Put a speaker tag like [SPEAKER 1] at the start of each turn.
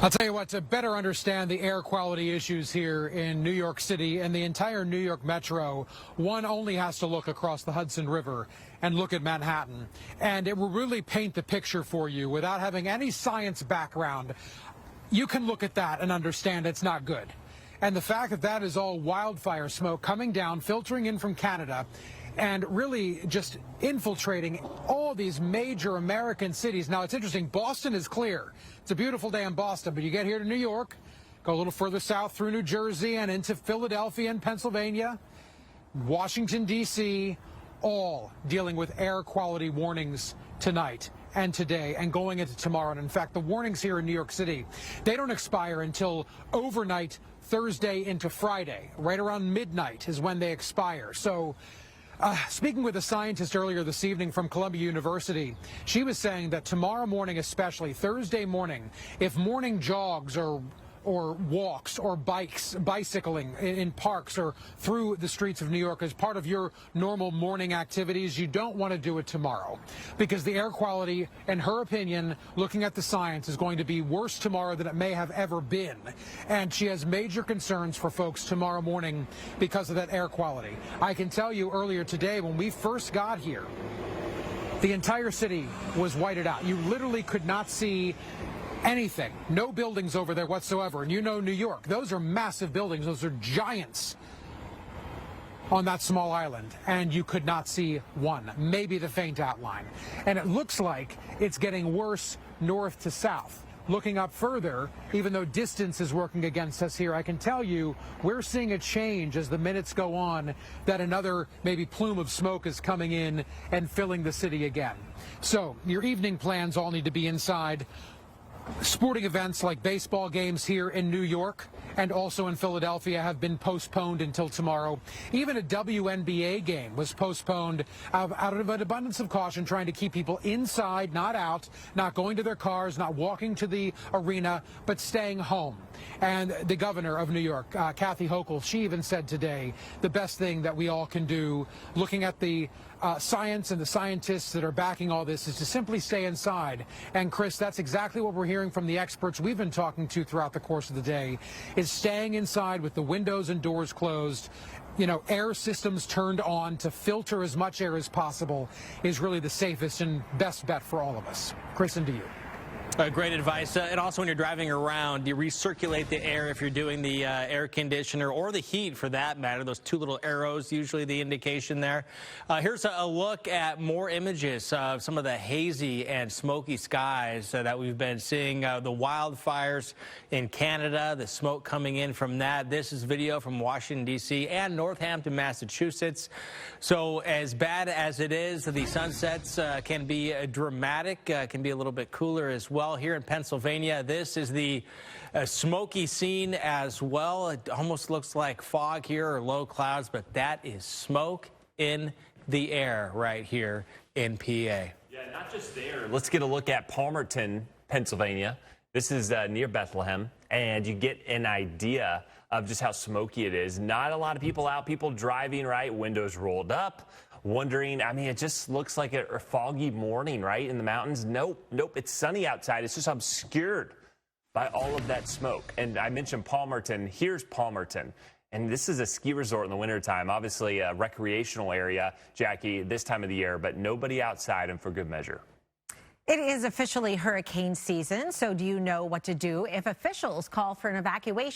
[SPEAKER 1] I'll tell you what, to better understand the air quality issues here in New York City and the entire New York Metro, one only has to look across the Hudson River and look at Manhattan. And it will really paint the picture for you without having any science background. You can look at that and understand it's not good. And the fact that that is all wildfire smoke coming down, filtering in from Canada, and really just infiltrating all these major American cities. Now, it's interesting. Boston is clear. It's a beautiful day in Boston, but you get here to New York, go a little further south through New Jersey and into Philadelphia and Pennsylvania, Washington, D.C., all dealing with air quality warnings tonight and today and going into tomorrow. And in fact, the warnings here in New York City, they don't expire until overnight Thursday into Friday. Right around midnight is when they expire. So speaking with a scientist earlier this evening from Columbia University, she was saying that tomorrow morning, especially Thursday morning, if morning jogs or walks or bicycling in parks or through the streets of New York as part of your normal morning activities, you don't want to do it tomorrow because the air quality, in her opinion, looking at the science, is going to be worse tomorrow than it may have ever been. And she has major concerns for folks tomorrow morning because of that air quality. I can tell you earlier today when we first got here, the entire city was whited out. You literally could not see anything. No buildings over there whatsoever. And you know New York, those are massive buildings. Those are giants on that small island. And you could not see one, maybe the faint outline. And it looks like it's getting worse north to south. Looking up further, even though distance is working against us here, I can tell you we're seeing a change as the minutes go on, that another maybe plume of smoke is coming in and filling the city again. So your evening plans all need to be inside. Sporting events like baseball games here in New York and also in Philadelphia have been postponed until tomorrow. Even a WNBA game was postponed out of an abundance of caution, trying to keep people inside, not out, not going to their cars, not walking to the arena, but staying home. And the governor of New York, Kathy Hochul, she even said today the best thing that we all can do, looking at the science and the scientists that are backing all this, is to simply stay inside. And Chris, that's exactly what we're hearing from the experts we've been talking to throughout the course of the day, is staying inside with the windows and doors closed. You know, air systems turned on to filter as much air as possible is really the safest and best bet for all of us. Chris, and to you.
[SPEAKER 2] Great advice. And also when you're driving around, you recirculate the air if you're doing the air conditioner or the heat for that matter. Those two little arrows, usually the indication there. Here's a look at more images of some of the hazy and smoky skies that we've been seeing. The wildfires in Canada, the smoke coming in from that. This is video from Washington, D.C. and Northampton, Massachusetts. So as bad as it is, the sunsets can be dramatic, can be a little bit cooler as well. Here in Pennsylvania, this is the smoky scene as well. It almost looks like fog here or low clouds, but that is smoke in the air right here in PA.
[SPEAKER 3] Yeah, not just there. Let's get a look at Palmerton, Pennsylvania. This is near Bethlehem, and you get an idea of just how smoky it is. Not a lot of people out, people driving, right? Windows rolled up. Wondering, I mean, it just looks like a foggy morning, right, in the mountains. Nope, it's sunny outside. It's just obscured by all of that smoke. And I mentioned Palmerton. Here's Palmerton. And this is a ski resort in the wintertime, obviously a recreational area, Jackie, this time of the year, but nobody outside, and for good measure.
[SPEAKER 4] It is officially hurricane season, so do you know what to do if officials call for an evacuation?